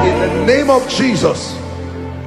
In the name of Jesus,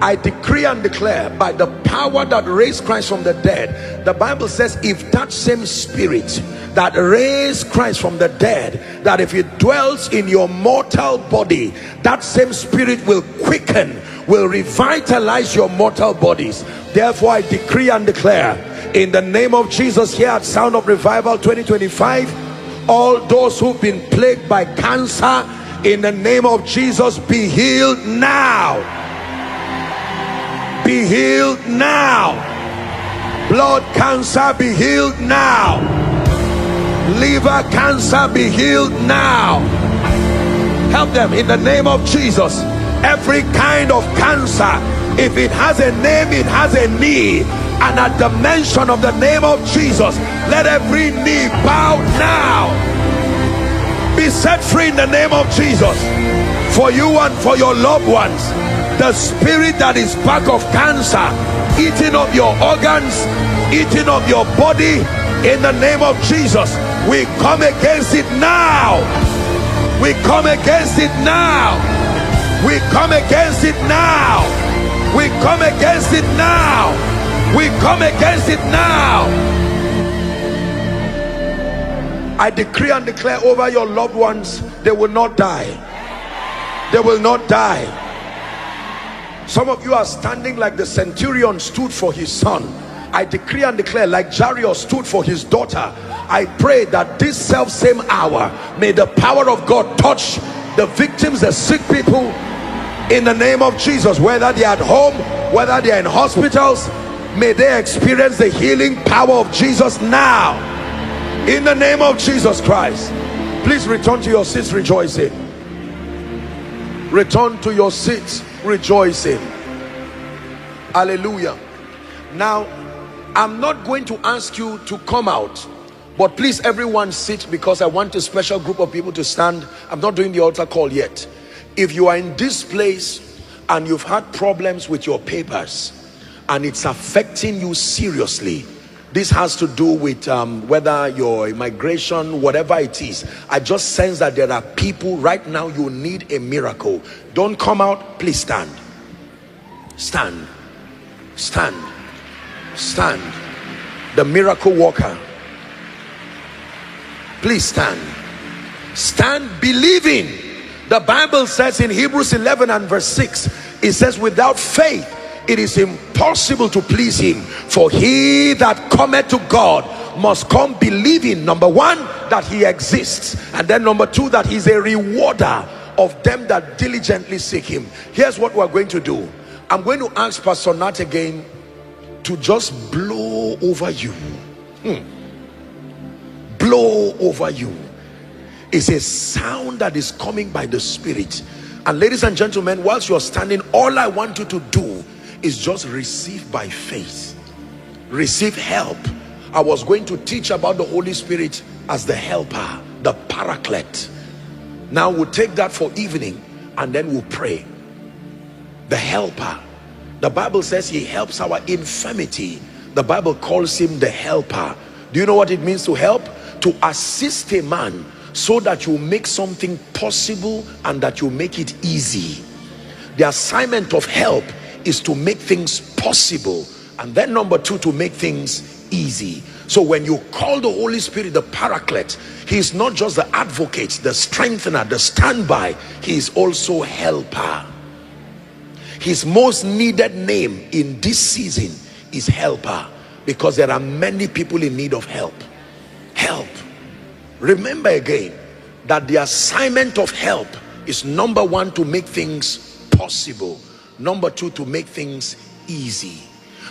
I decree and declare by the power that raised Christ from the dead. The Bible says if that same spirit that raised Christ from the dead, that if it dwells in your mortal body, that same spirit will quicken, will revitalize your mortal bodies. Therefore I decree and declare in the name of Jesus, here at Sound of Revival 2025, all those who've been plagued by cancer, in the name of Jesus, be healed now. Be healed now. Blood cancer, be healed now. Liver cancer, be healed now. Help them in the name of Jesus. Every kind of cancer, if it has a name, it has a knee, and at the mention of the name of Jesus, let every knee bow now. Be set free in the name of Jesus, for you and for your loved ones. The spirit that is back of cancer, eating up your organs, eating up your body, in the name of Jesus, we come against it now. We come against it now. We come against it now. We come against it now. We come against it now. I decree and declare over your loved ones, they will not die. They will not die. Some of you are standing like the centurion stood for his son. I decree and declare like Jairus stood for his daughter. I pray that this self same hour, may the power of God touch the victims, the sick people, in the name of Jesus. Whether they are at home, whether they are in hospitals, may they experience the healing power of Jesus now, in the name of Jesus Christ. Please return to your seats rejoicing. Return to your seats rejoicing. Hallelujah. Now I'm not going to ask you to come out, but please everyone sit, because I want a special group of people to stand. I'm not doing the altar call yet. If you are in this place and you've had problems with your papers and it's affecting you seriously, this has to do with whether your immigration, whatever it is. I just sense that there are people right now, you need a miracle. Don't come out. Please stand. Stand. Stand. Stand. The miracle worker, please stand. Stand believing. The Bible says in Hebrews 11 and verse 6, it says without faith it is impossible to please him, for he that cometh to God must come believing, number one, that he exists, and then number two, that he's a rewarder of them that diligently seek him. Here's what we're going to do. I'm going to ask Pastor Nat again to just blow over you. Blow over you. It's a sound that is coming by the Spirit. And ladies and gentlemen, whilst you're standing, all I want you to do is just receive by faith. Receive help. I was going to teach about the Holy Spirit as the helper, the paraclete. Now we'll take that for evening and then we'll pray. The helper. The Bible says he helps our infirmity. The Bible calls him the helper. Do you know what it means to help? To assist a man so that you make something possible and that you make it easy. The assignment of help is to make things possible, and then number two, to make things easy. So when you call the Holy Spirit the paraclete, he is not just the advocate, the strengthener, the standby, he is also helper. His most needed name in this season is helper, because there are many people in need of help. Help. Remember again that the assignment of help is number one, to make things possible. Number two, to make things easy.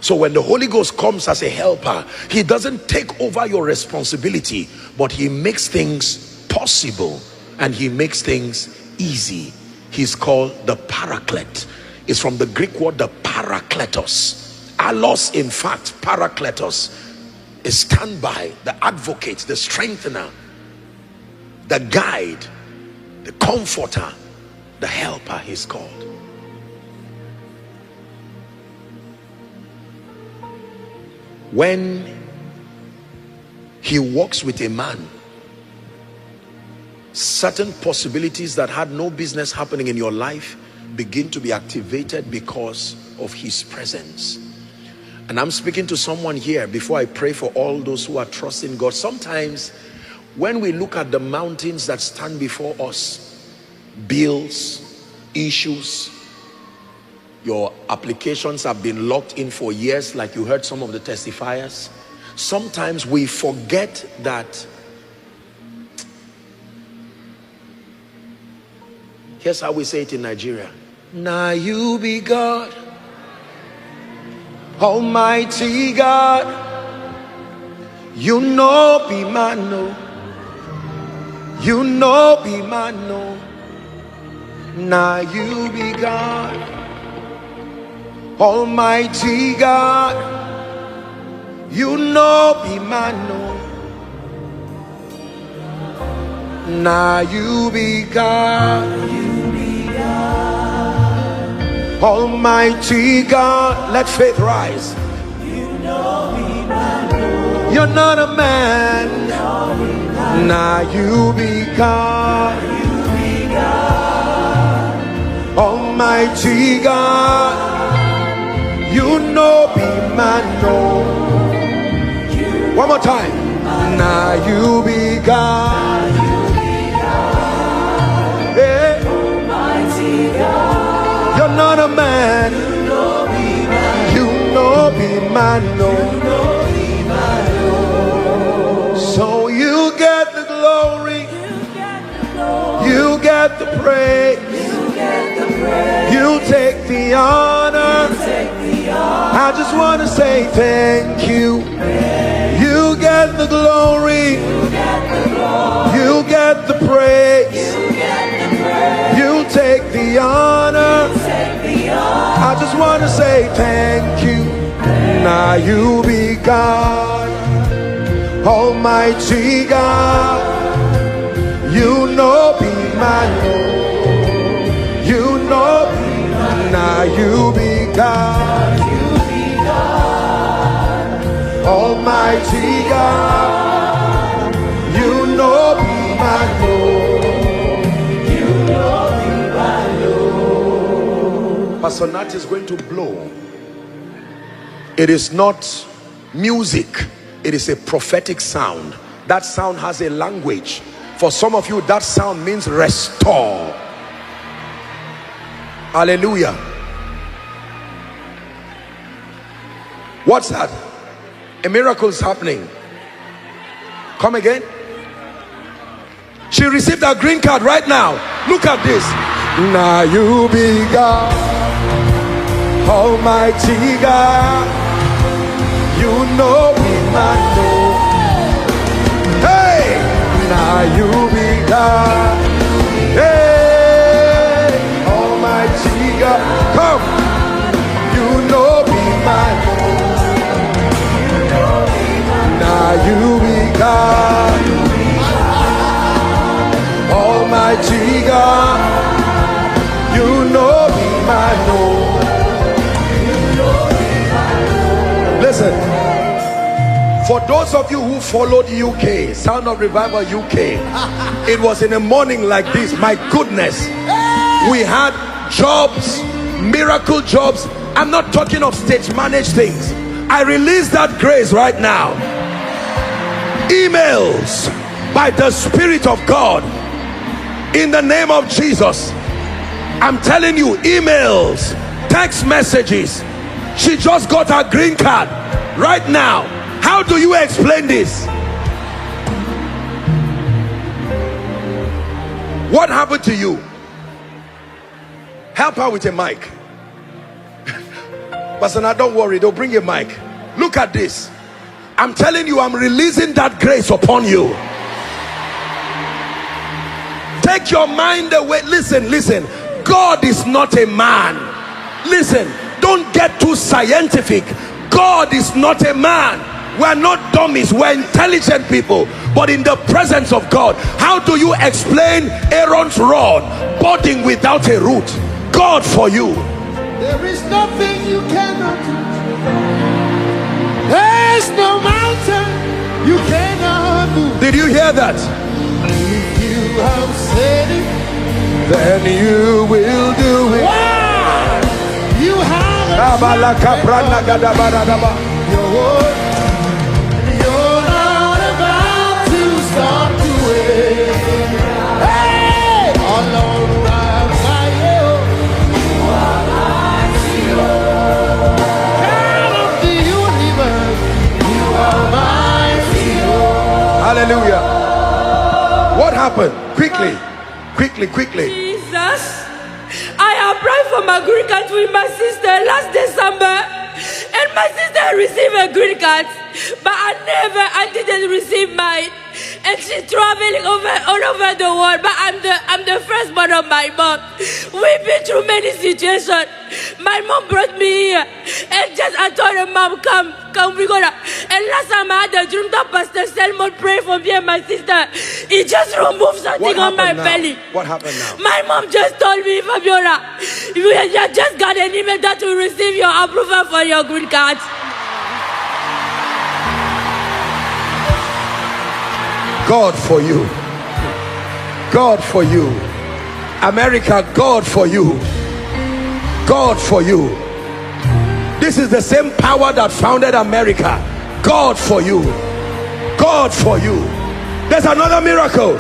So when the Holy Ghost comes as a helper, he doesn't take over your responsibility, but he makes things possible and he makes things easy. He's called the paraclete. It's from the Greek word the parakletos. Allos, in fact, parakletos, a standby, the advocate, the strengthener, the guide, the comforter, the helper, he's called. When he walks with a man, certain possibilities that had no business happening in your life begin to be activated because of his presence. And I'm speaking to someone here before I pray for all those who are trusting God. Sometimes when we look at the mountains that stand before us, bills, issues, your applications have been locked in for years, like you heard some of the testifiers. Sometimes we forget that. Here's how we say it in Nigeria. Now you be God, Almighty God. You know be man, no. You know be man, no. Now you be God, Almighty God. You know be man, no. Now you be God, Almighty God. Let faith rise. You're not a man. Now you be God, Almighty God. You know be man, no. One more time. Now you be God, yeah. Almighty God. You're not a man. You know be man, no. So you get the glory, you get the praise, you take the honor. I just want to say thank you. You get the glory, you get the praise, you take the honor. I just want to say thank you. Now you be God, Almighty God. You know be man, you know be man. Now you be God, Almighty God. You know be man, you know be man. Pastor Nat is going to blow. It is not music, it is a prophetic sound. That sound has a language. For some of you, that sound means restore. Hallelujah. What's that? A miracle is happening. Come again. She received her green card right now. Look at this. Now you be God, Almighty God. You know be man, no. Hey, now you be God. Hey, Almighty God. Come. You know be man, no. Now you be God, Almighty God. You know be man, no. Listen, for those of you who followed UK, Sound of Revival UK, it was in a morning like this. My goodness, we had jobs, miracle jobs. I'm not talking of stage managed things. I release that grace right now. Emails by the Spirit of God in the name of Jesus. I'm telling you, emails, text messages. She just got her green card right now. How do you explain this? What happened to you? Help her with a mic. Pastor, now don't worry, they'll bring a mic. Look at this. I'm telling you, I'm releasing that grace upon you. Take your mind away. Listen. God is not a man. Listen. Don't get too scientific. God is not a man. We're not dummies, we're intelligent people. But in the presence of God, how do you explain Aaron's rod budding without a root? God for you. There is nothing you cannot do. There's no mountain you cannot move. Did you hear that? If you have said it, then you will do it. Wow. You're not about to stop doing. Hey! Alone by you. King of the universe, you are mighty. Hallelujah. What happened? Quickly. Jesus, I applied for my green card with my sister last December, and my sister received a green card, but I didn't receive mine. And she's traveling all over the world, but I'm the firstborn of my mom. We've been through many situations. My mom brought me here, and I told her, Mom, come, we gonna. And last time I had a dream that Pastor Selman prayed for me and my sister. He just removed something on my belly. What happened now? My mom just told me, Fabiola, you just got an email that will receive your approval for your green card. God for you. God for you. America, God for you. God for you. This is the same power that founded America. God for you. God for you. There's another miracle.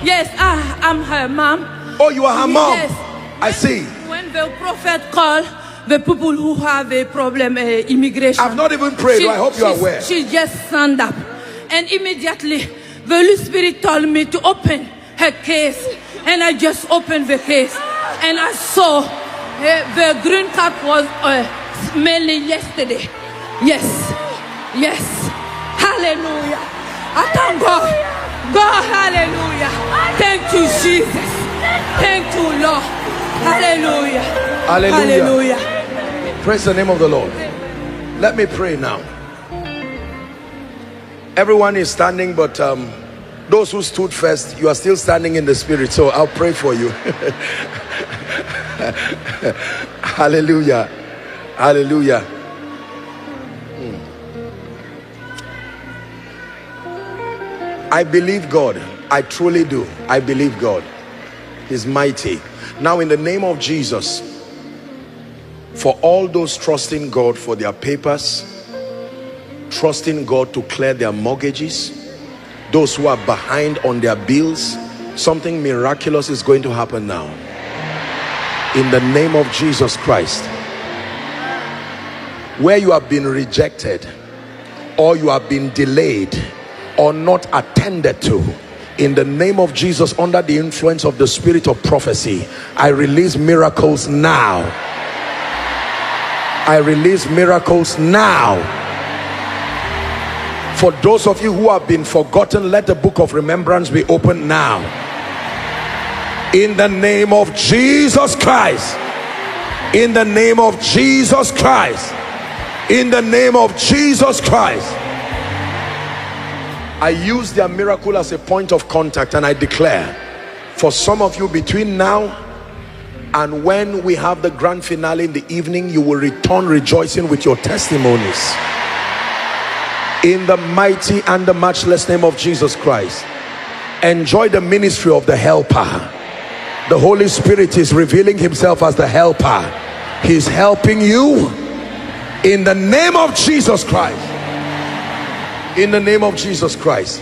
Yes, I'm her mom. Oh, you are her mom. Yes. I see. When the prophet called the people who have a problem, immigration. I've not even prayed. I hope you are aware. She just stand up, and immediately the Holy Spirit told me to open her case, and I just opened the case, and I saw the green card was smelling yesterday. Yes, hallelujah. I thank God. God, hallelujah. Thank you, Jesus. Thank you, Lord. Hallelujah. Hallelujah. Praise the name of the Lord. Let me pray now. Everyone is standing, but those who stood first, you are still standing in the spirit, so I'll pray for you. Hallelujah. Hallelujah. I believe God. I truly do. I believe God. He's mighty. Now, in the name of Jesus, for all those trusting God for their papers, trusting God to clear their mortgages, those who are behind on their bills, something miraculous is going to happen now. In the name of Jesus Christ. Where you have been rejected, or you have been delayed, or not attended to, in the name of Jesus, under the influence of the spirit of prophecy, I release miracles now. I release miracles now. For those of you who have been forgotten, let the book of remembrance be opened now. In the name of Jesus Christ. In the name of Jesus Christ. In the name of Jesus Christ. I use their miracle as a point of contact, and I declare, for some of you, between now and when we have the grand finale in the evening, you will return rejoicing with your testimonies. In the mighty and the matchless name of Jesus Christ. Enjoy the ministry of the helper. The Holy Spirit is revealing himself as the helper. He's helping you in the name of Jesus Christ. In the name of Jesus Christ.